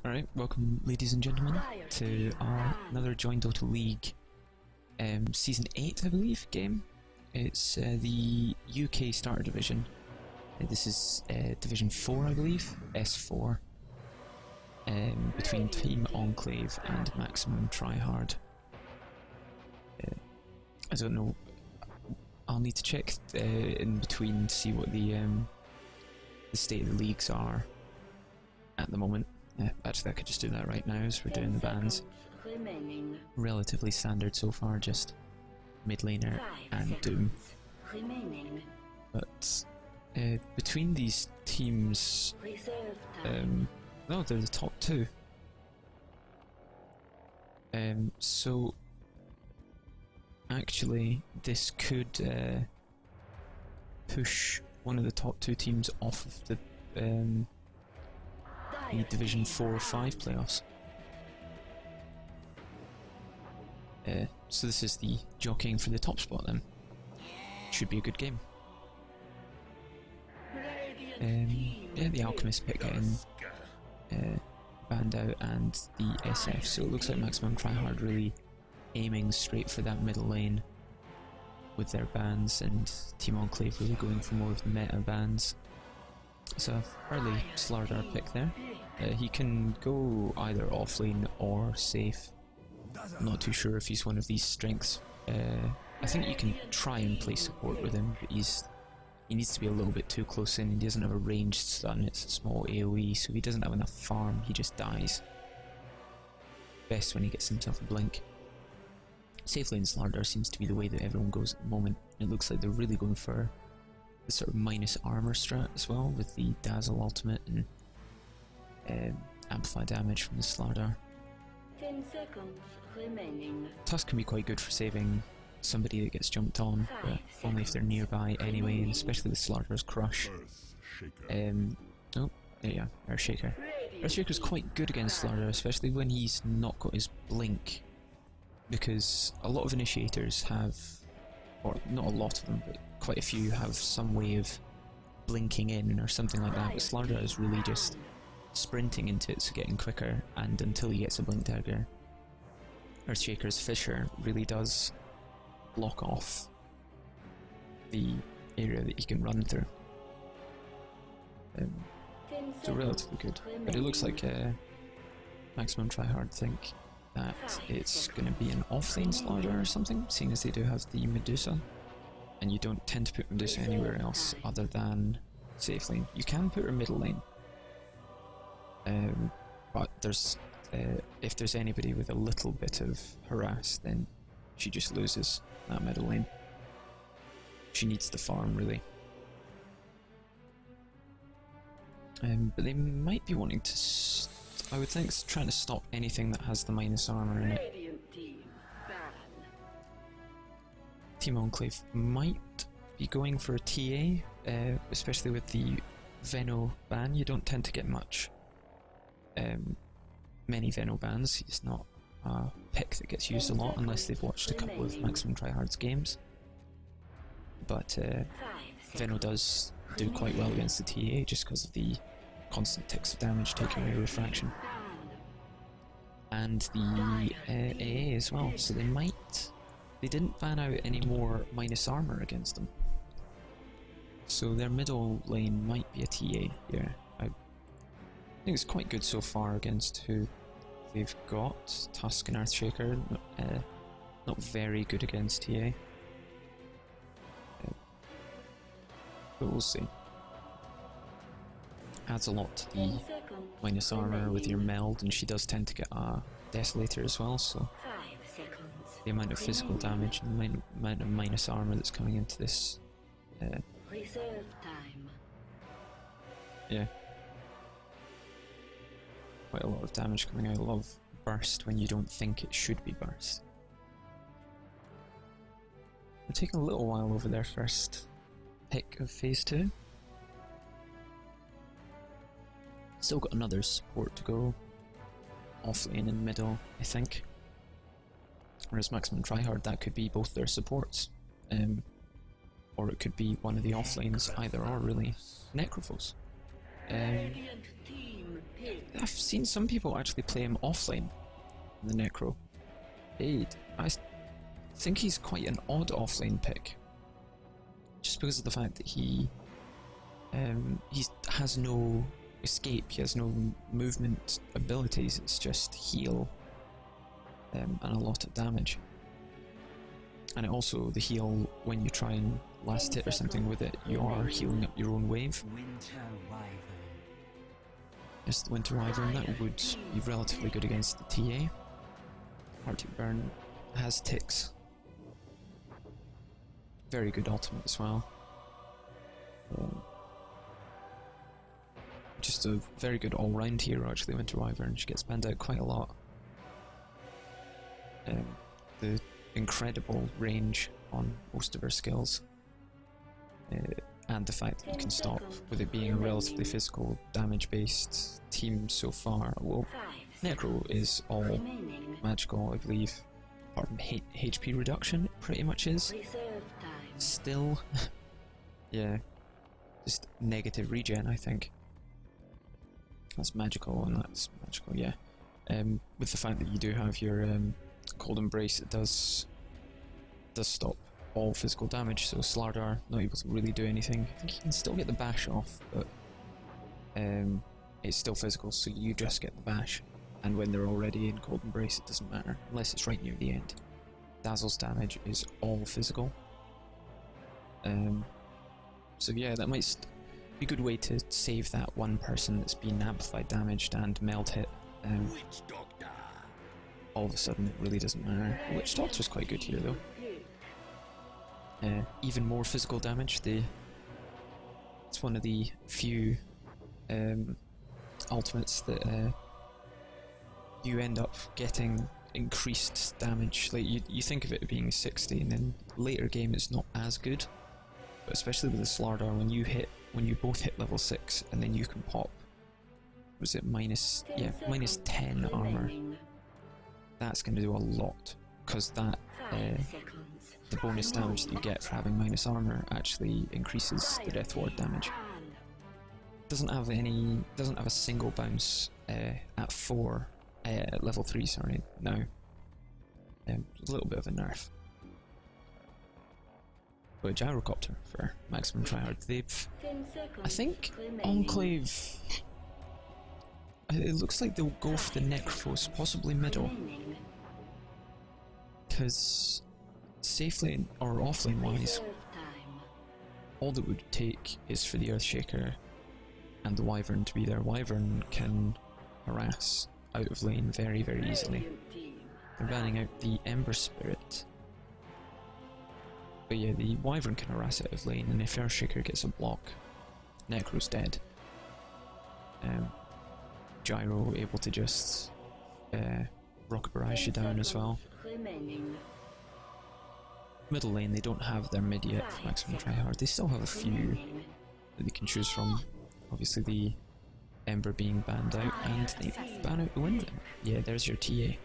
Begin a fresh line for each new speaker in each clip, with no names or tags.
Alright, welcome ladies and gentlemen to another Join Dota League Season 8 I believe game. It's the UK Starter Division. This is Division 4 I believe, S4, between Team Enclave and Maximum Tryhard. I don't know, I'll need to check in between to see what the state of the leagues are at the moment. Actually I could just do that right now as we're doing the bans. Relatively standard so far, just mid laner and Doom. But between these teams, no, they're the top two. So actually this could push one of the top two teams off of the Division 4 or 5 playoffs. So this is the jockeying for the top spot then. Should be a good game. Yeah, the Alchemist pick getting banned out and the SF, so it looks like Maximum Tryhard really aiming straight for that middle lane with their bans, and Team Enclave really going for more of the meta bans. It's a fairly Slardar pick there. He can go either offlane or safe. I'm not too sure if he's one of these strengths. I think you can try and play support with him, but he needs to be a little bit too close in. He doesn't have a ranged stun, it's a small AoE, so if he doesn't have enough farm, he just dies. Best when he gets himself a blink. Safe lane Slardar seems to be the way that everyone goes at the moment. It looks like they're really going for the sort of minus armor strat as well, with the Dazzle ultimate and amplify damage from the Slardar.
10 seconds remaining.
Tusk can be quite good for saving somebody that gets jumped on, but only if they're nearby anyway, and especially with Slardar's Crush. Oh, there you are, Earthshaker. Earthshaker's quite good against Slardar, especially when he's not got his blink, because a lot of initiators have, or not a lot of them, but quite a few have some way of blinking in or something like that, but Slardar is really just sprinting into it, so getting quicker, and until he gets a blink dagger, Earthshaker's Fissure really does block off the area that he can run through. So relatively good, but it looks like Maximum Tryhard think that it's going to be an offlane Slardar or something, seeing as they do have the Medusa, and you don't tend to put Medusa anywhere else other than safe lane. You can put her middle lane, but there's if there's anybody with a little bit of harass, then she just loses that middle lane. She needs the farm really. But they might be wanting to, I would think, trying to stop anything that has the minus armor in it. Team Enclave might be going for a TA, especially with the Veno ban. You don't tend to get many Veno bans. He's not a pick that gets used a lot unless they've watched a couple of Maximum Tryhard's games. But Veno does do quite well against the TA just because of the constant ticks of damage taking away refraction. And the AA as well, so they didn't ban out any more minus armor against them. So their middle lane might be a TA here. I think it's quite good so far against who they've got. Tusk and Earthshaker, not very good against TA. But we'll see. Adds a lot to the minus armor with your meld, and she does tend to get a Desolator as well, so the amount of physical damage and the amount of minus armor that's coming into this.
Reserve time.
Yeah. Quite a lot of damage coming out. A lot of burst when you don't think it should be burst. They're taking a little while over their first pick of phase 2. Still got another support to go. Offlane in middle, I think. Whereas Maximum Tryhard, that could be both their supports. Or it could be one of the offlanes, either or really. Necrophos. I've seen some people actually play him offlane in the Necro. I think he's quite an odd offlane pick, just because of the fact that he has no escape, he has no movement abilities, it's just heal and a lot of damage. And it also, the heal, when you try and last hit or something with it, you are healing up your own wave. Yes, the Winter Wyvern, that would be relatively good against the TA. Arctic Burn has ticks. Very good ultimate as well. Just a very good all-round hero actually, Winter Wyvern. She gets banned out quite a lot. The incredible range on most of her skills. And the fact that you can stop with it being a relatively physical, damage-based team so far. Well, Necro is all magical, I believe. Apart from HP reduction, it pretty much is. Still, yeah, just negative regen, I think. That's magical, and that's magical, yeah. With the fact that you do have your Cold Embrace, it does stop all physical damage, so Slardar not able to really do anything. I think you can still get the bash off, but it's still physical, so you just get the bash. And when they're already in Cold Embrace, it doesn't matter, unless it's right near the end. Dazzle's damage is all physical. So yeah, that might be a good way to save that one person that's been amplified damaged and meld hit. All of a sudden it really doesn't matter. Witch Doctor's quite good here though. Even more physical damage. It's one of the few ultimates that you end up getting increased damage. Like you think of it being 60, and then later game it's not as good. But especially with the Slardar, when you both hit level 6, and then you can pop. Was it minus 10 armor? That's going to do a lot, because that the bonus damage that you get for having minus armor actually increases the death ward damage. Doesn't have a single bounce at 4, level 3. Sorry, no. A little bit of a nerf. But Gyrocopter for maximum tryhard. I think Enclave. It looks like they'll go for the Necrophos, possibly middle. Because safe lane or offlane wise, all that would take is for the Earthshaker and the Wyvern to be there. Wyvern can harass out of lane very, very easily. They're banning out the Ember Spirit. But yeah, the Wyvern can harass out of lane, and if Earthshaker gets a block, Necro's dead. Gyro able to just rocket barrage you down as well. Middle lane, they don't have their mid yet for maximum tryhard. They still have a few that they can choose from. Obviously the Ember being banned out, and they ban out the Wind. Yeah, there's your TA.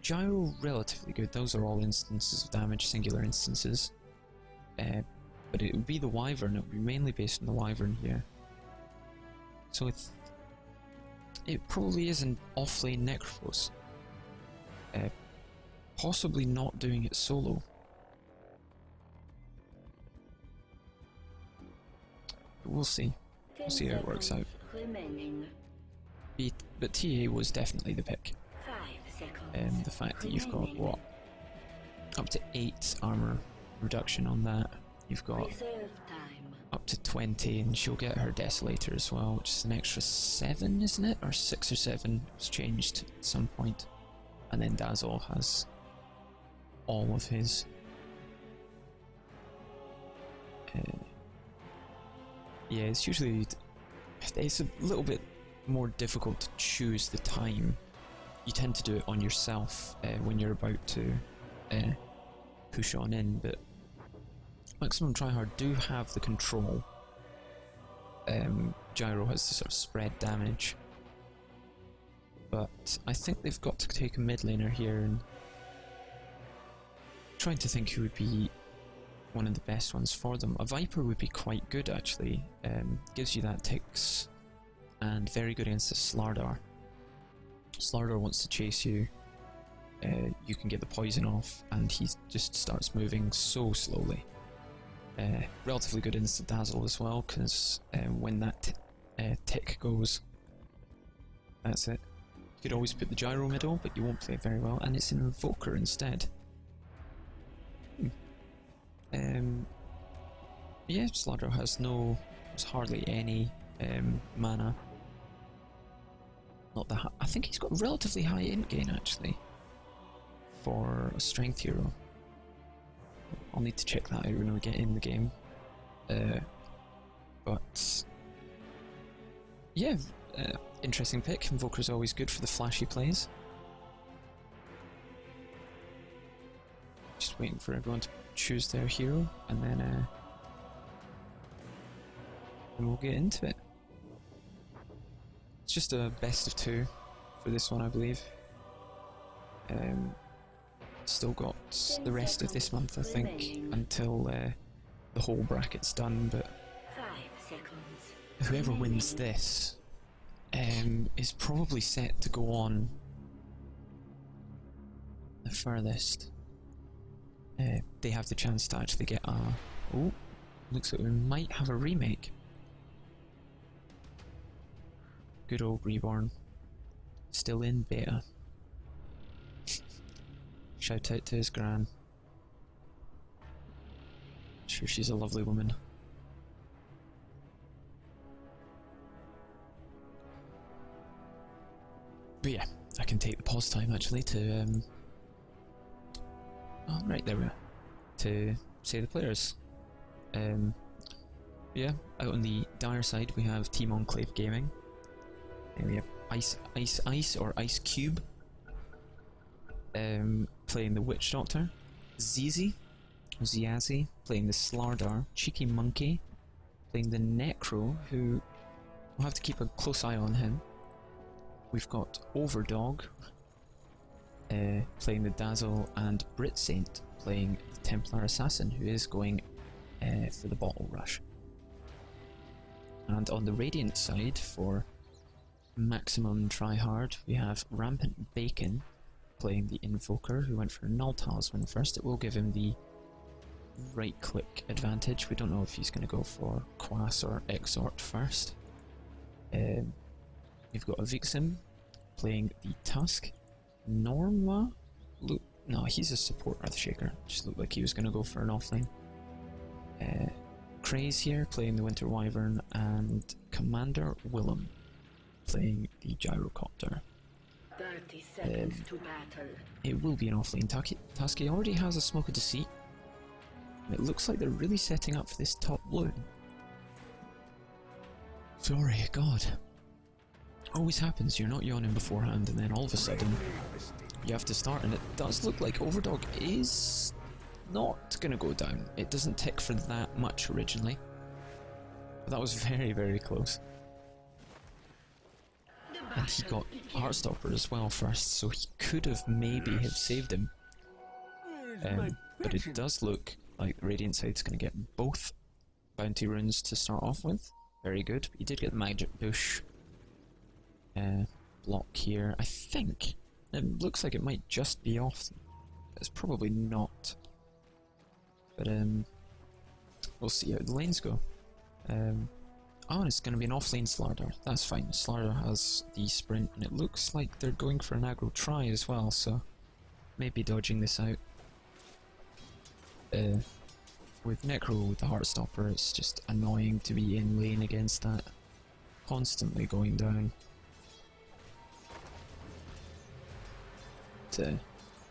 Gyro, relatively good. Those are all instances of damage, singular instances. But it would be the Wyvern, it would be mainly based on the Wyvern here. So it probably is an offlane Necrophos. Possibly not doing it solo. But we'll see. We'll see how it works out. But TA was definitely the pick. The fact that you've got, what, up to 8 armor reduction on that. You've got up to 20, and she'll get her Desolator as well, which is an extra 7, isn't it? Or 6 or 7. It's changed at some point. And then Dazzle has all of his. Yeah, it's usually. It's a little bit more difficult to choose the time. You tend to do it on yourself when you're about to push on in, but maximum tryhard do have the control. Gyro has to sort of spread damage, but I think they've got to take a mid laner here, and trying to think who would be one of the best ones for them. A Viper would be quite good actually. Gives you that ticks and very good against the Slardar. Slardar wants to chase you. You can get the poison off, and he just starts moving so slowly. Relatively good against the Dazzle as well, because when that tick goes, that's it. You could always put the Gyro middle, but you won't play it very well, and it's an Invoker instead. Yeah, Slardar has hardly any mana. Not that I think he's got relatively high int gain actually for a strength hero. I'll need to check that out when we get in the game. But yeah, interesting pick. Invoker's always good for the flashy plays. Just waiting for everyone to choose their hero, and then we'll get into it. It's just a best of 2 for this one, I believe. Still got the rest of this month, I think, until the whole bracket's done, but
5 seconds.
whoever wins this is probably set to go on the furthest. They have the chance to actually get a... Oh, looks like we might have a remake. Good old Reborn. Still in beta. Shout out to his gran. Sure, she's a lovely woman. But yeah, I can take the pause time actually to oh, right, there we are. To say the players. Yeah, out on the dire side we have Team Enclave Gaming. And we have Ice or Ice Cube playing the Witch Doctor. Zizi playing the Slardar. Cheeky Monkey playing the Necro, who we'll have to keep a close eye on him. We've got Overdog playing the Dazzle, and Brit Saint playing the Templar Assassin, who is going for the Bottle Rush. And on the Radiant side, for maximum Tryhard, we have Rampant Bacon playing the Invoker, who went for a Null Talisman first. It will give him the right click advantage. We don't know if he's going to go for Quas or Exort first. You've got a Vixen playing the Tusk. Norma? No, he's a support Earthshaker. Just looked like he was going to go for an offlane. Craze here playing the Winter Wyvern, and Commander Willem playing the Gyrocopter.
30 seconds to battle.
It will be an offlane task. He already has a Smoke of Deceit. And it looks like they're really setting up for this top blue. Sorry, God. Always happens, you're not yawning beforehand, and then all of a sudden you have to start, and it does look like Overdog is not going to go down. It doesn't tick for that much originally, but that was very, very close. And he got Heartstopper as well first, so he could have maybe have saved him. But it does look like the Radiant side's going to get both bounty runes to start off with. Very good. But he did get the Magic Bush block here. I think it looks like it might just be off. It's probably not. But we'll see how the lanes go. Oh, it's going to be an offlane Slardar. That's fine. Slardar has the sprint, and it looks like they're going for an aggro try as well, so maybe dodging this out. With Necro with the Heartstopper, it's just annoying to be in lane against that. Constantly going down.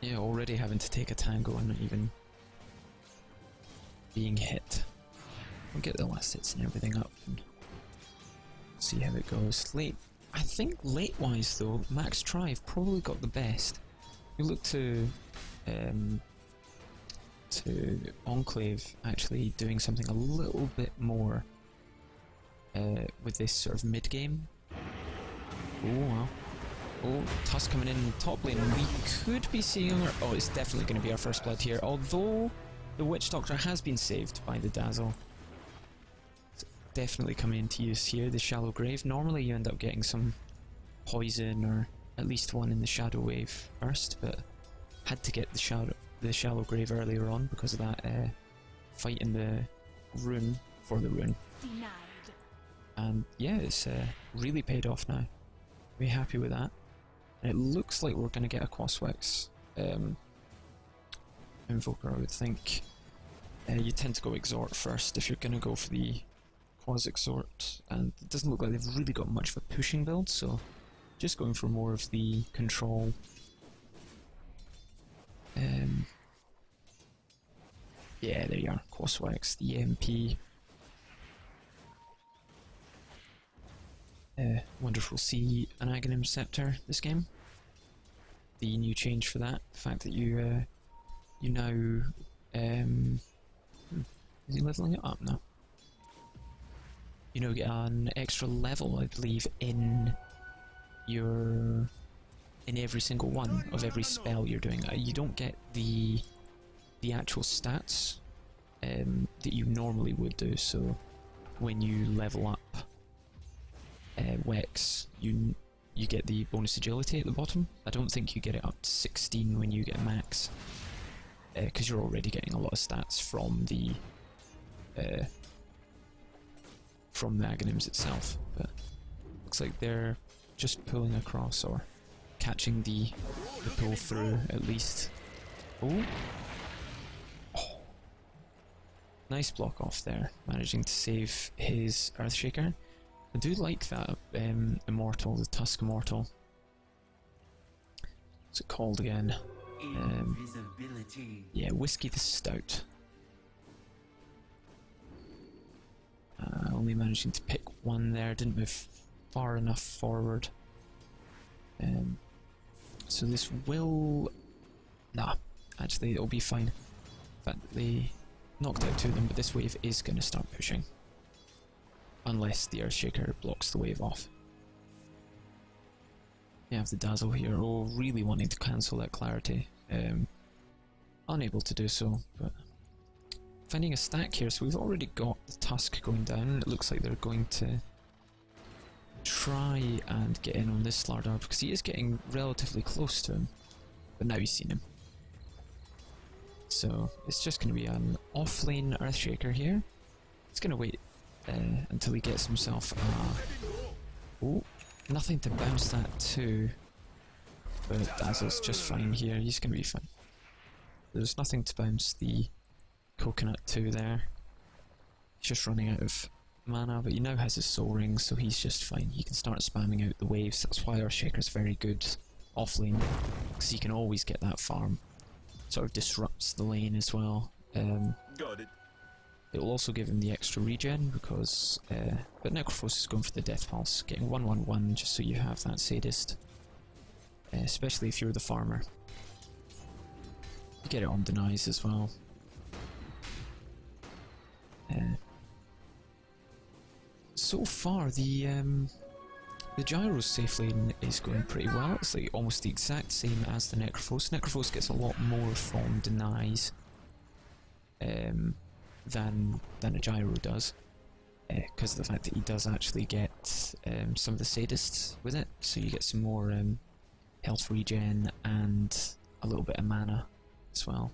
Yeah, already having to take a tango and not even being hit. We'll get the last hits and everything up and see how it goes. I think late-wise though, Max Trive probably got the best. We look to Enclave actually doing something a little bit more with this sort of mid-game. Oh wow. Oh, Tusk coming in top lane. We could be seeing our... Oh, it's definitely going to be our first blood here, although the Witch Doctor has been saved by the Dazzle. definitely coming into use here, the Shallow Grave. Normally you end up getting some poison or at least one in the Shadow Wave first, but had to get the Shallow Grave earlier on because of that fight in the room for the rune.
Denied.
And yeah, it's really paid off now. Very happy with that. And it looks like we're going to get a Quaswex Invoker, I would think. You tend to go Exhort first if you're going to go for the Quas Exhort, and it doesn't look like they've really got much of a pushing build, so just going for more of the control. Yeah, there you are, Quaswex, the EMP. Wonderful to see an Aghanim Scepter this game. The new change for that, the fact that you now is he leveling it up now? You know, get an extra level, I believe, in every single one of every spell you're doing. You don't get the actual stats that you normally would do. So when you level up Wex, you get the bonus agility at the bottom. I don't think you get it up to 16 when you get max, because you're already getting a lot of stats from the Aghanims itself. But looks like they're just pulling across or catching the pull through at least. Oh, nice block off there, managing to save his Earthshaker. I do like that Immortal, the Tusk Immortal. What's it called again? Yeah, Whiskey the Stout. Only managing to pick one there, didn't move far enough forward. So this will... Nah, actually it'll be fine. In fact, they knocked out two of them, but this wave is going to start pushing. Unless the Earthshaker blocks the wave off. You have the Dazzle here, really wanting to cancel that Clarity. Unable to do so, but finding a stack here, so we've already got the Tusk going down, and it looks like they're going to try and get in on this Slardar, because he is getting relatively close to him, but now he's seen him. So it's just going to be an off-lane Earthshaker here. He's going to wait until he gets himself nothing to bounce that to, but Dazzle's just fine here, he's going to be fine. There's nothing to bounce the Coconut to there. He's just running out of mana, but he now has his Soul Ring, so he's just fine. He can start spamming out the waves. That's why Earthshaker's very good offlane, because he can always get that farm. Sort of disrupts the lane as well.
Got it.
It will also give him the extra regen, because but Necrophos is going for the Death Pulse, getting 1/1/1 just so you have that Sadist, especially if you're the farmer. You get it on denies as well. So far the Gyro's safe lane is going pretty well. It's like almost the exact same as the Necrophos. Necrophos gets a lot more from denies than a Gyro does, because of the fact that he does actually get some of the Sadists with it, so you get some more health regen and a little bit of mana as well.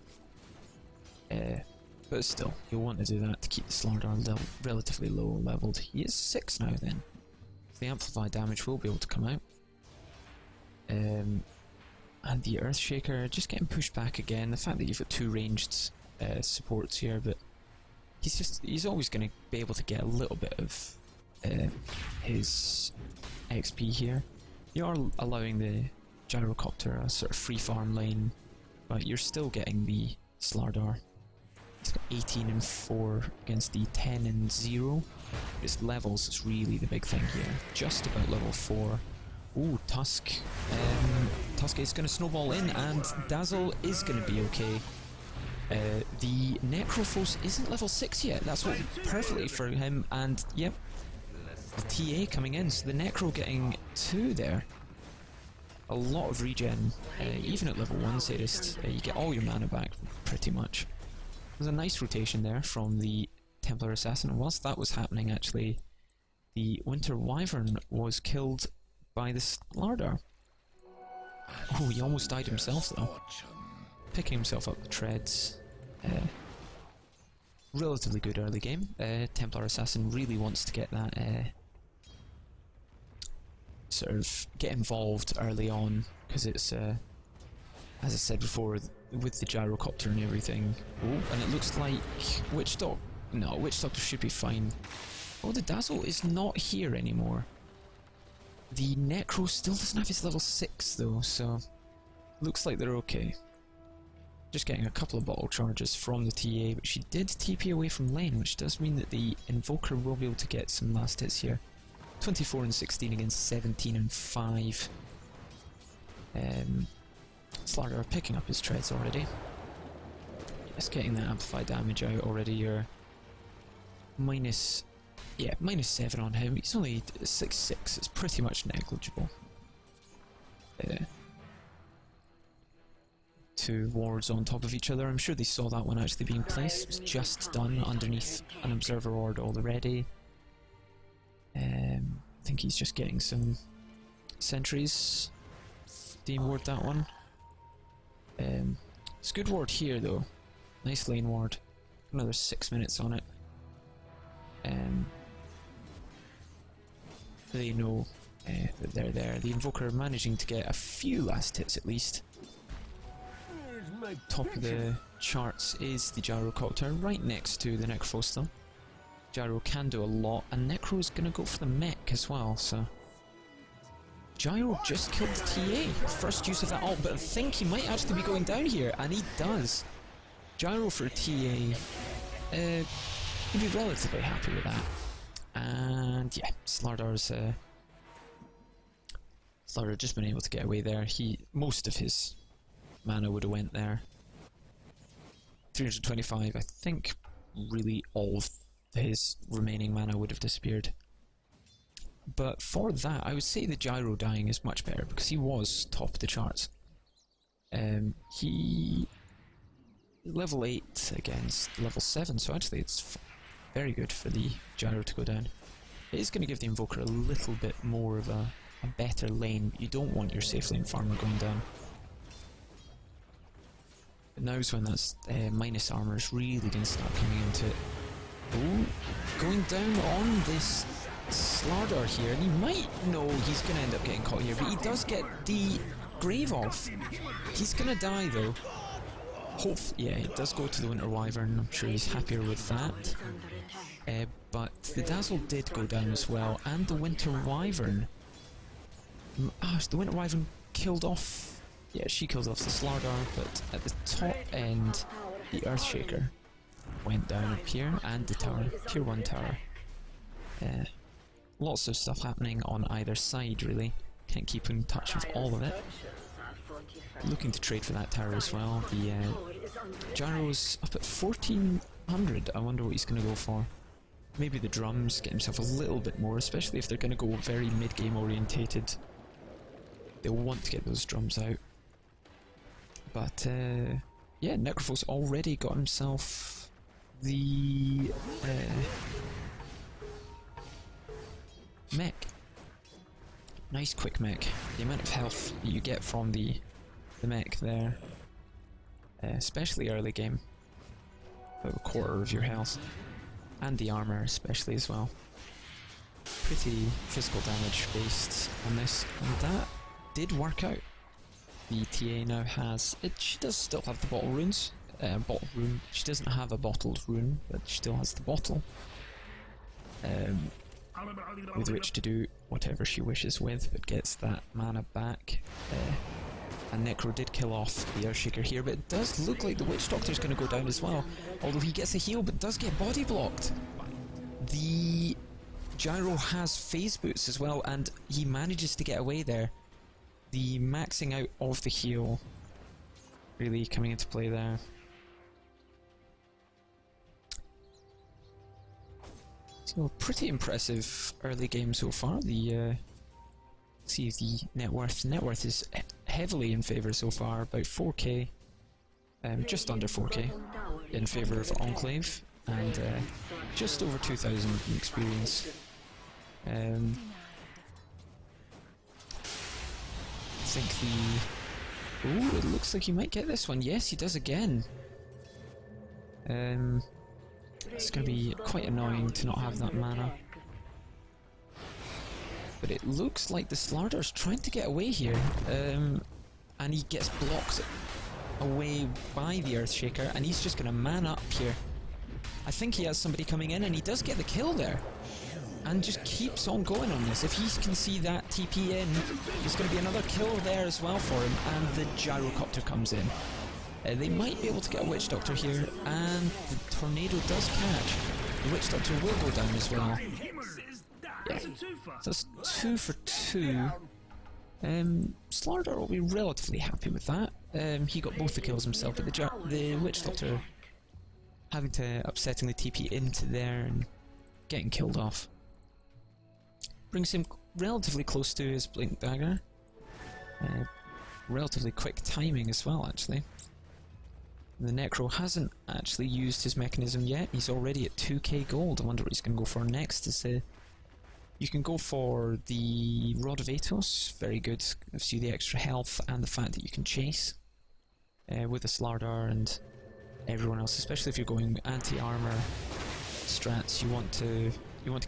But still, you'll want to do that to keep the Slardar relatively low leveled. He is 6 now then, so the amplified damage will be able to come out. And the Earthshaker just getting pushed back again. The fact that you've got 2 ranged supports here, but he's always going to be able to get a little bit of his XP here. You are allowing the Gyrocopter a sort of free farm lane, but you're still getting the Slardar. He's got 18 and 4 against the 10 and 0. His levels is really the big thing here. Just about level 4. Ooh, Tusk. Tusk is going to snowball in, and Dazzle is going to be okay. The Necrophos isn't level 6 yet. That's what perfectly for him, and yep, the TA coming in. So the Necro getting 2 there. A lot of regen, even at level 1 Sadist. You get all your mana back, pretty much. There's a nice rotation there from the Templar Assassin. And whilst that was happening, actually, the Winter Wyvern was killed by the Slardar. Oh, he almost died himself though. Picking himself up the treads. Relatively good early game. Templar Assassin really wants to get that sort of get involved early on, because it's as I said before, with the gyrocopter and everything. Oh, and it looks like Witch Doctor. No, Witch Doctor should be fine. Oh, the Dazzle is not here anymore. The Necro still doesn't have his level 6 though, so looks like they're okay. Just getting a couple of bottle charges from the TA, but she did TP away from lane, which does mean that the Invoker will be able to get some last hits here. 24 and 16 against 17 and 5. Slardar are picking up his treads already. Just getting that amplified damage out already. You're minus 7 on him. He's only 6-6. It's pretty much negligible. Two wards on top of each other. I'm sure they saw that one actually being placed. It was just done underneath an observer ward already. I think he's just getting some sentries. Deem ward that one. It's a good ward here though. Nice lane ward. Another 6 minutes on it. They know that they're there. The Invoker managing to get a few last hits at least. Top of the charts is the Gyrocopter, right next to the Necrophos though. Gyro can do a lot, and Necro is going to go for the mech as well, so... Gyro just killed the TA, first use of that ult, but I think he might actually be going down here, and he does. Gyro for TA, he'd be relatively happy with that. And yeah, Slardar's Slardar just been able to get away there. Most of his mana would have went there. 325, I think really all of his remaining mana would have disappeared. But for that, I would say the Gyro dying is much better, because he was top of the charts. He... level 8 against level 7, so actually it's very good for the Gyro to go down. It is going to give the Invoker a little bit more of a better lane, but you don't want your safe lane farmer going down. But now's when that's minus armor is really going to start coming into it. Oh, going down on this Slardar here, and he might know he's going to end up getting caught here, but he does get the Grave off. He's going to die though. Yeah, it does go to the Winter Wyvern. I'm sure he's happier with that. But the Dazzle did go down as well, and the Winter Wyvern... the Winter Wyvern killed off... Yeah, she killed off the Slardar, but at the top end, the Earthshaker went down up here, and the tower, Tier 1 tower. Lots of stuff happening on either side, really. Can't keep in touch with all of it. Looking to trade for that tower as well. The Gyro's up at 1400. I wonder what he's going to go for. Maybe the drums, get himself a little bit more, especially if they're going to go very mid-game orientated. They'll want to get those drums out. But, yeah, Necrophos already got himself the mech. Nice quick mech. The amount of health that you get from the mech there, especially early game, about a quarter of your health, and the armor especially as well. Pretty physical damage based on this, and that did work out. The TA now has it. She does still have the bottle runes. Bottle rune. She doesn't have a bottled rune, but she still has the bottle. With which to do whatever she wishes with, but gets that mana back. And Necro did kill off the Earthshaker here, but it does look like the Witch Doctor's going to go down as well. Although he gets a heal, but does get body blocked. The Gyro has phase boots as well, and he manages to get away there. The maxing out of the heal really coming into play there. So pretty impressive early game so far. The see the net worth. Net worth is heavily in favour so far, about 4k, just under 4k in favour of Enclave. and just over 2,000 in experience. I think the... Oh, it looks like he might get this one. Yes, he does again. It's going to be quite annoying to not have that mana. But it looks like the Slardar's trying to get away here. And he gets blocked away by the Earthshaker, and he's just going to man up here. I think he has somebody coming in, and he does get the kill there. And just keeps on going on this. If he can see that TP in, there's going to be another kill there as well for him, and the Gyrocopter comes in. They might be able to get a Witch Doctor here, and the Tornado does catch. The Witch Doctor will go down as well. Yeah, so that's 2 for 2. Slardar will be relatively happy with that. He got both the kills himself, but the Witch Doctor having to upsettingly TP into there and getting killed off. Brings him relatively close to his Blink Dagger. Relatively quick timing as well, actually. The Necro hasn't actually used his mechanism yet. He's already at 2k gold. I wonder what he's going to go for next. You can go for the Rod of Atos. Very good. Gives you the extra health and the fact that you can chase with the Slardar and everyone else. Especially if you're going anti-armor strats, you want to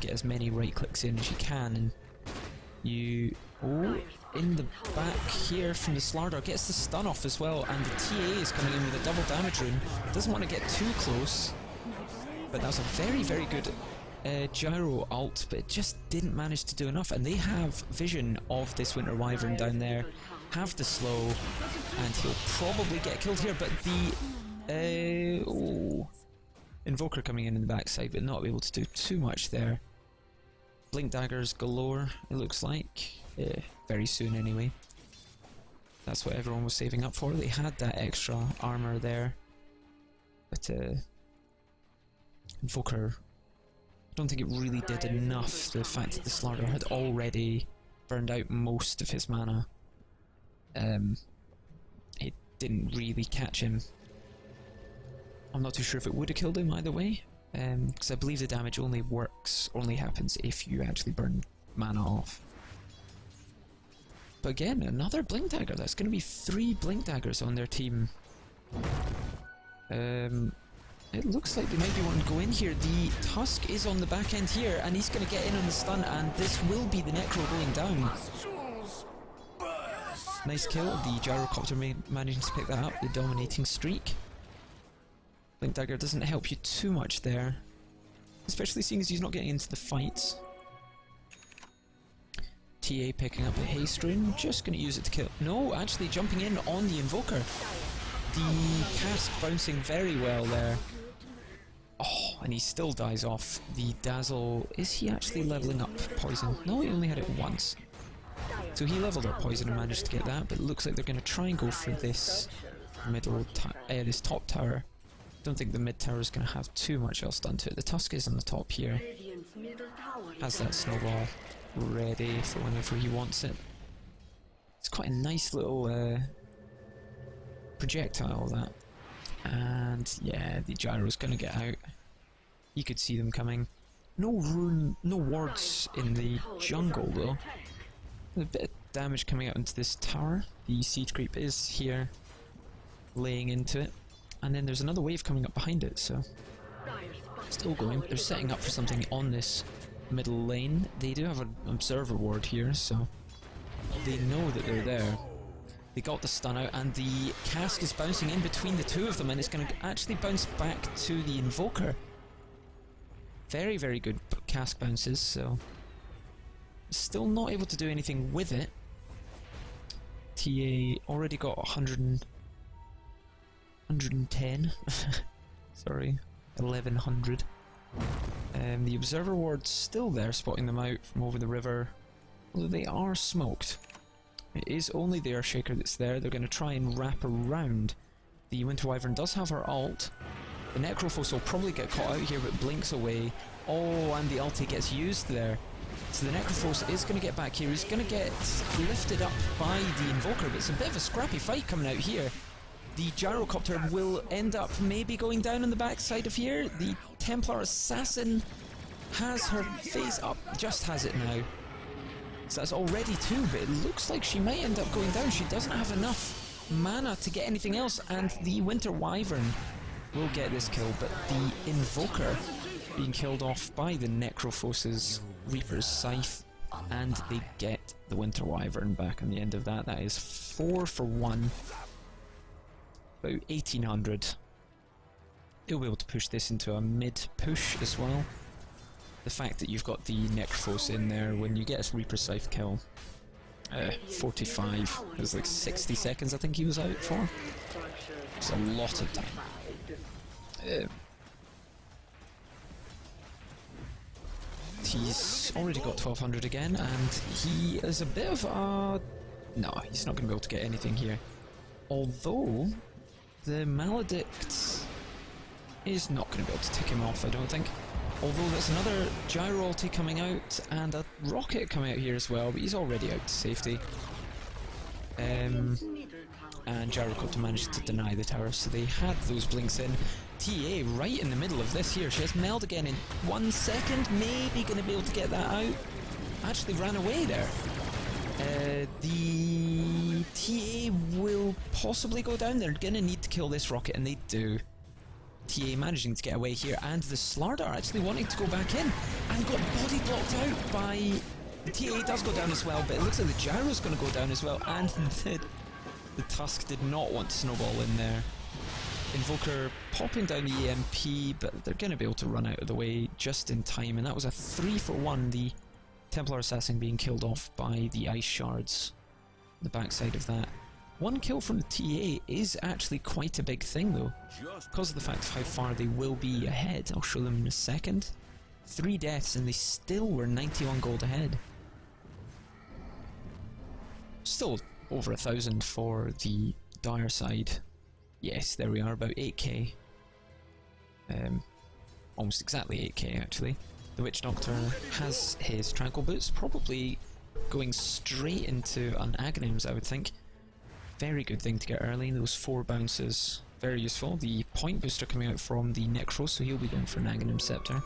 get as many right clicks in as you can. And you in the back here from the Slardar gets the stun off as well, and the TA is coming in with a double damage rune. Doesn't want to get too close, but that was a very, very good gyro ult, but it just didn't manage to do enough. And they have vision of this Winter Wyvern down there, have the slow, and he'll probably get killed here. But the Invoker coming in the backside, but not able to do too much there. Blink daggers galore, it looks like. Very soon anyway. That's what everyone was saving up for. They had that extra armor there, but Invoker, I don't think it really did enough. The fact that the Slardar had already burned out most of his mana, it didn't really catch him. I'm not too sure if it would have killed him either way, because I believe the damage only happens if you actually burn mana off. But again, another Blink Dagger. That's going to be 3 Blink Daggers on their team. It looks like they might be wanting to go in here. The Tusk is on the back end here, and he's going to get in on the stun, and this will be the Necro going down. Nice kill. The Gyrocopter managing to pick that up, the dominating streak. Blink Dagger doesn't help you too much there, especially seeing as he's not getting into the fights. TA picking up a haste rune, just going to use it to kill. No, actually jumping in on the Invoker. The cask bouncing very well there. Oh, and he still dies off. The Dazzle, is he actually leveling up poison? No, he only had it once. So he leveled up poison and managed to get that, but it looks like they're going to try and go for this this top tower. Don't think the mid tower is going to have too much else done to it. The Tusk is on the top here. Has that snowball ready for whenever he wants it. It's quite a nice little projectile, that. And yeah, the Gyro's going to get out. You could see them coming. No wards in the jungle though. A bit of damage coming out into this tower. The siege creep is here, laying into it. And then there's another wave coming up behind it, so still going. They're setting up for something on this middle lane. They do have an observer ward here, so they know that they're there. They got the stun out, and the cask is bouncing in between the two of them, and it's going to actually bounce back to the Invoker. Very, very good cask bounces, so still not able to do anything with it. TA already got 110. Sorry, 1100. The observer ward's still there, spotting them out from over the river, although they are smoked. It is only the Earthshaker that's there. They're going to try and wrap around. The Winter Wyvern does have her ult. The Necrophos will probably get caught out here, but blinks away. Oh, and the ulti gets used there. So the Necrophos is going to get back here. He's going to get lifted up by the Invoker, but it's a bit of a scrappy fight coming out here. the gyrocopter will end up maybe going down on the backside of here. The Templar Assassin has her face up, just has it now. So that's already 2, but it looks like she might end up going down. She doesn't have enough mana to get anything else, and the Winter Wyvern will get this kill, but the Invoker being killed off by the Necrophos's Reaper's Scythe, and they get the Winter Wyvern back on the end of that. That is 4 for 1. About 1800. You'll be able to push this into a mid push as well. The fact that you've got the Necrophos in there when you get a Reaper Scythe kill. 45. It was like 60 seconds I think he was out for. It's a lot of time. He's already got 1200 again, and he is a bit of a... No, he's not going to be able to get anything here. Although, the Maledict is not going to be able to tick him off, I don't think. Although there's another Gyro ulti coming out, and a Rocket coming out here as well, but he's already out to safety. And Gyrocopter managed to deny the tower, so they had those blinks in. TA right in the middle of this here. She has Meld again in 1 second, maybe going to be able to get that out. Actually ran away there. The TA will possibly go down. They're going to need to kill this Rocket, and they do. TA managing to get away here, and the Slardar actually wanting to go back in, and got body blocked out by... The TA does go down as well, but it looks like the Gyro's going to go down as well, and the Tusk did not want to snowball in there. Invoker popping down the EMP, but they're going to be able to run out of the way just in time, and that was a 3 for 1, the Templar Assassin being killed off by the Ice Shards. The backside of that. 1 kill from the TA is actually quite a big thing though, because of the fact of how far they will be ahead. I'll show them in a second. 3 deaths and they still were 91 gold ahead. Still over 1,000 for the Dire side. Yes, there we are, about 8k. Almost exactly 8k actually. The Witch Doctor has his Tranquil Boots, probably going straight into an Aghanims, I would think. Very good thing to get early, those 4 bounces, very useful. The point booster coming out from the Necro, so he'll be going for an Aghanim Scepter.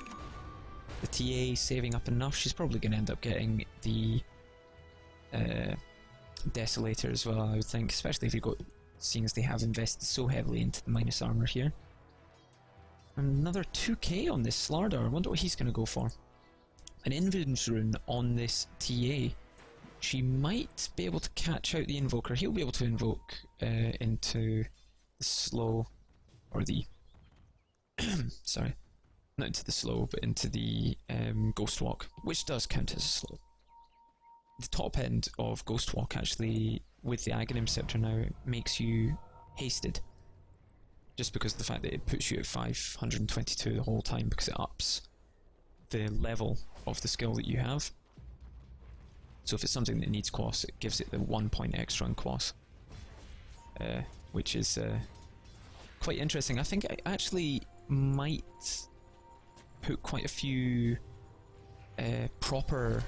The TA saving up enough, she's probably going to end up getting the Desolator as well, I would think, especially if you've got, seeing as they have invested so heavily into the minus armor here. Another 2k on this Slardar, I wonder what he's going to go for. An Invin's Rune on this TA. She might be able to catch out the Invoker. He'll be able to invoke into the slow, or the... sorry, not into the slow, but into the Ghost Walk, which does count as a slow. The top end of Ghost Walk actually, with the Aghanim Scepter now, makes you hasted. Just because of the fact that it puts you at 522 the whole time, because it ups the level of the skill that you have. So if it's something that needs Quas, it gives it the 1 point extra on Quas. Which is quite interesting. I think I actually might put quite a few proper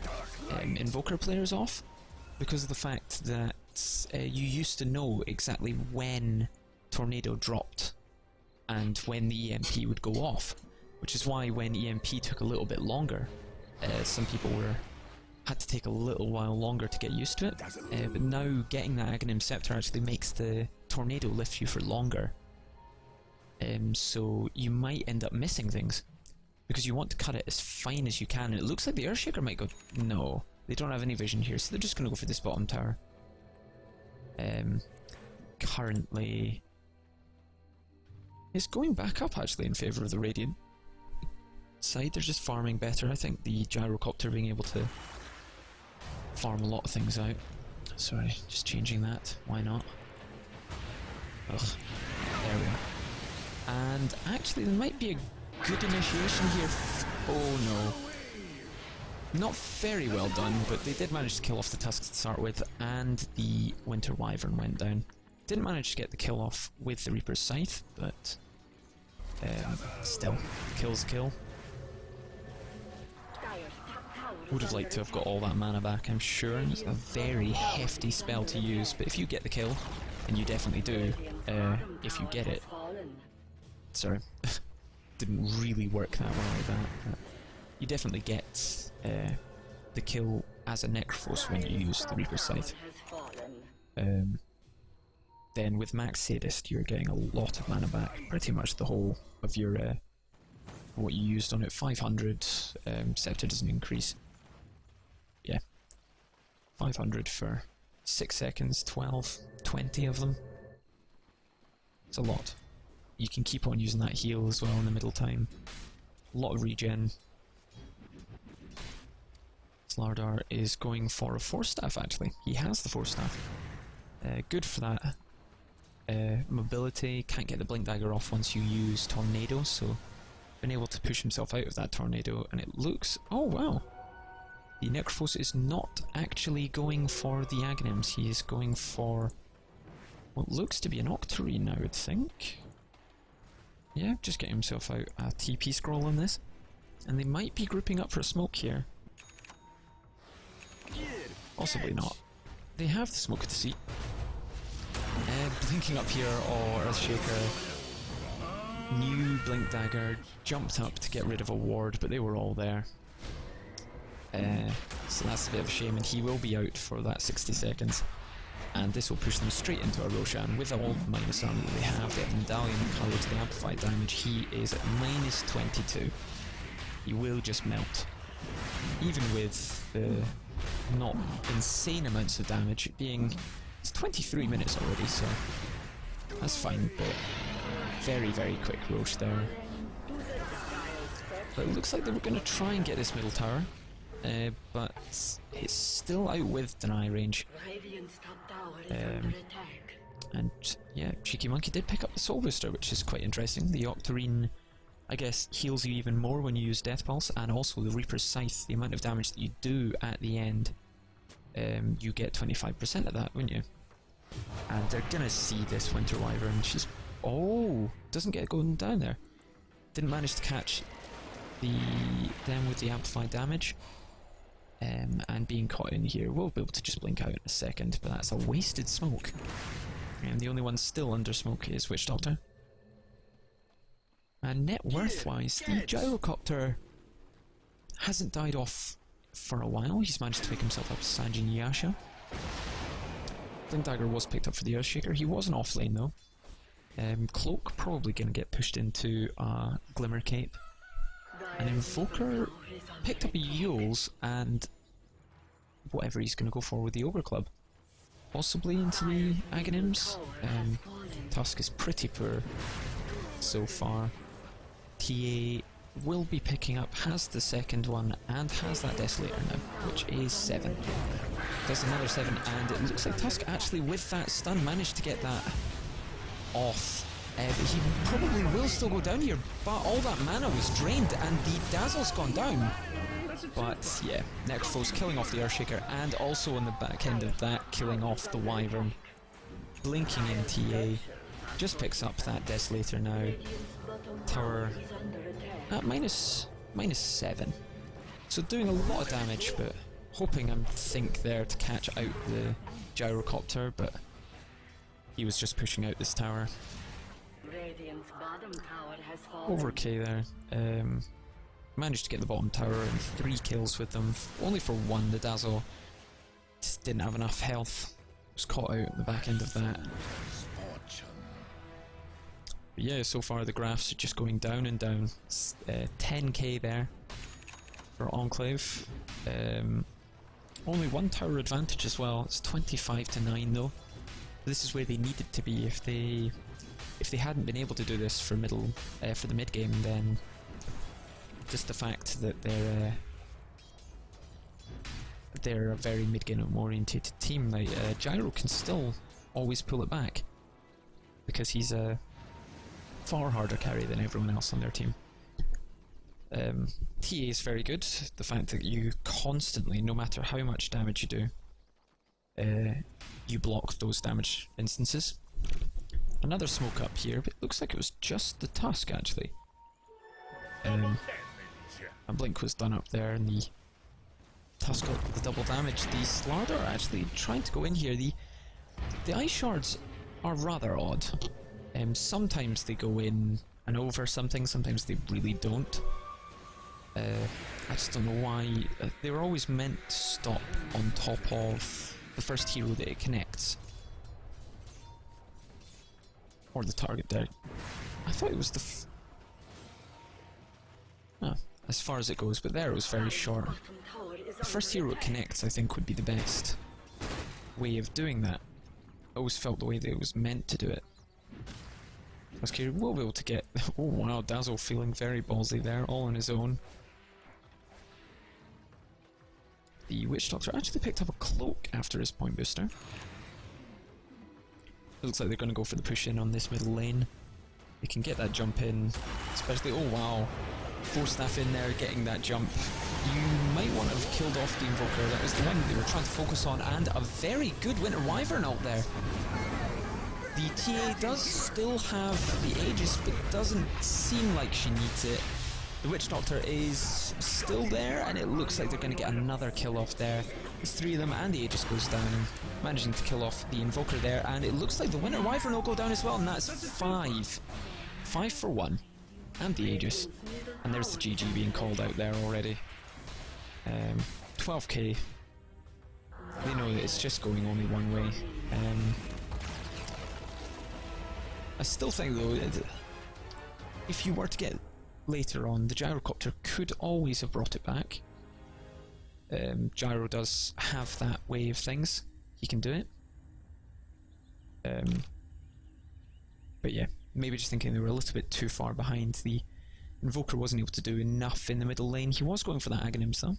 Invoker players off, because of the fact that you used to know exactly when Tornado dropped and when the EMP would go off, which is why when EMP took a little bit longer, some people had to take a little while longer to get used to it, but now getting that Aghanim Scepter actually makes the Tornado lift you for longer, so you might end up missing things, because you want to cut it as fine as you can, and it looks like the Earthshaker might go... No, they don't have any vision here, so they're just going to go for this bottom tower. Currently... It's going back up actually in favour of the Radiant side. They're just farming better. I think the Gyrocopter being able to farm a lot of things out. Sorry, just changing that. Why not? Ugh. There we are. And actually there might be a good initiation here. Oh no. Not very well done, but they did manage to kill off the Tusk to start with, and the Winter Wyvern went down. Didn't manage to get the kill off with the Reaper's Scythe, but still, kill's kill. Would have liked to have got all that mana back, I'm sure. It's a very hefty spell to use, but if you get the kill, and you definitely do if you get it. Sorry, didn't really work that well like that. But you definitely get the kill as a Necrophos when you use the Reaper's Scythe. Then with Max Sadist, you're getting a lot of mana back, pretty much the whole of your what you used on it. 500. Scepter doesn't increase. Yeah, 500 for 6 seconds, 12, 20 of them. It's a lot. You can keep on using that heal as well in the middle time. A lot of regen. Slardar is going for a Force Staff actually. He has the Force Staff. Good for that. Mobility, can't get the Blink Dagger off once you use Tornado, so been able to push himself out of that Tornado, and it looks... oh wow! The Necrophos is not actually going for the Aghanims, he is going for what looks to be an Octarine, I would think. Yeah, just getting himself out a TP scroll on this. And they might be grouping up for a smoke here. Possibly not. They have the smoke at the seat. Blinking up here, oh, Earthshaker. New Blink Dagger, jumped up to get rid of a ward, but they were all there. So that's a bit of a shame, and he will be out for that 60 seconds. And this will push them straight into a Roshan with all the minus armor that they have. They have Medallion covered to the amplified damage. He is at minus 22. He will just melt. Even with the not insane amounts of damage, it being... it's 23 minutes already, so that's fine, but very, very quick Roche there. But it looks like they were going to try and get this middle tower, but it's still out with deny range. And yeah, Cheeky Monkey did pick up the Soul Booster, which is quite interesting. The Octarine, I guess, heals you even more when you use Death Pulse, and also the Reaper's Scythe, the amount of damage that you do at the end, you get 25% of that, wouldn't you? And they're gonna see this Winter Wyvern. She's... oh! Doesn't get going down there. Didn't manage to catch them with the amplified damage. And being caught in here. We'll be able to just blink out in a second, but that's a wasted smoke. And the only one still under smoke is Witch Doctor. And net worth wise, the Gyrocopter hasn't died off for a while. He's managed to pick himself up as Sanjin Yasha. Blink Dagger was picked up for the Earthshaker. He was an off lane though. Cloak probably going to get pushed into Glimmer Cape. And Invoker picked up a Yules and whatever he's going to go for with the Ogre Club. Possibly into the Aghanims. Tusk is pretty poor so far. TA will be picking up, has the second one, and has that Desolator now, which is 7. Does another 7, and it looks like Tusk actually with that stun managed to get that off. But he probably will still go down here, but all that mana was drained and the Dazzle's gone down. But yeah, Necrophos killing off the Earthshaker, and also on the back end of that killing off the Wyvern. Blinking in TA, just picks up that Desolator now. Tower at minus 7. So doing a lot of damage, but hoping I think there to catch out the Gyrocopter, but he was just pushing out this tower. Over K there. Managed to get the bottom tower and 3 kills with them. Only for 1, the Dazzle just didn't have enough health. Was caught out at the back end of that. But yeah, so far the graphs are just going down and down. 10k there for Enclave. Only 1 tower advantage as well. It's 25 to 9 though. This is where they needed to be. If they hadn't been able to do this for for the mid game, then just the fact that they're a very mid game oriented team, like Gyro can still always pull it back because he's a far harder carry than everyone else on their team. TA is very good. The fact that you constantly, no matter how much damage you do, you block those damage instances. Another smoke up here, but it looks like it was just the Tusk actually. A blink was done up there, and the Tusk got the double damage. The Slardar actually trying to go in here. The Ice Shards are rather odd. Sometimes they go in and over something, sometimes they really don't. I just don't know why. They were always meant to stop on top of the first hero that it connects. Or the target there. I thought it was the as far as it goes, but there it was very short. The first hero it connects, I think, would be the best way of doing that. I always felt the way that it was meant to do it. Okay, we'll be able to get... Oh wow, Dazzle feeling very ballsy there, all on his own. The Witch Doctor actually picked up a cloak after his point booster. It looks like they're going to go for the push in on this middle lane. They can get that jump in, especially... Oh wow, 4 staff in there getting that jump. You might want to have killed off the Invoker. That was the one they were trying to focus on, and a very good Winter Wyvern out there. The TA does still have the Aegis, but doesn't seem like she needs it. The Witch Doctor is still there, and it looks like they're going to get another kill off there. There's 3 of them, and the Aegis goes down, managing to kill off the Invoker there, and it looks like the Winter Wyvern will go down as well, and that's 5. 5 for 1. And the Aegis. And there's the GG being called out there already. 12k. They know that it's just going only one way. I still think though, if you were to get later on, the Gyrocopter could always have brought it back. Gyro does have that way of things. He can do it. But yeah, maybe just thinking they were a little bit too far behind. The Invoker wasn't able to do enough in the middle lane. He was going for that Aghanims though.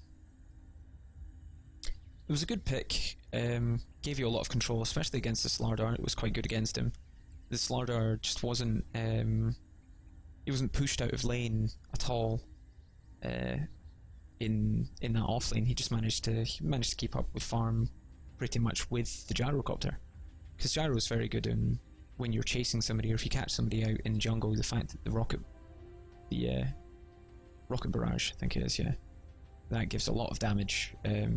It was a good pick. Gave you a lot of control, especially against the Slardar. It was quite good against him. The Slardar just wasn't... he wasn't pushed out of lane at all in that off lane. He just managed to keep up with farm pretty much with the Gyrocopter. Because Gyro is very good in when you're chasing somebody, or if you catch somebody out in jungle, the fact that the rocket barrage, I think it is, yeah, that gives a lot of damage,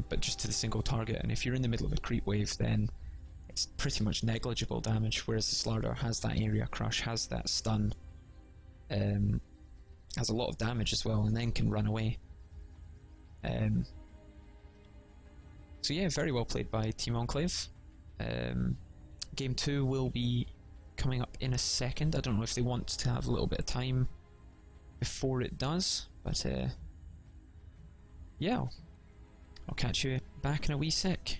but just to the single target. And if you're in the middle of a creep wave, then it's pretty much negligible damage, whereas the Slardar has that area crush, has that stun, has a lot of damage as well, and then can run away. So yeah, very well played by Team Enclave. Game 2 will be coming up in a second. I don't know if they want to have a little bit of time before it does, but yeah, I'll catch you back in a wee sec.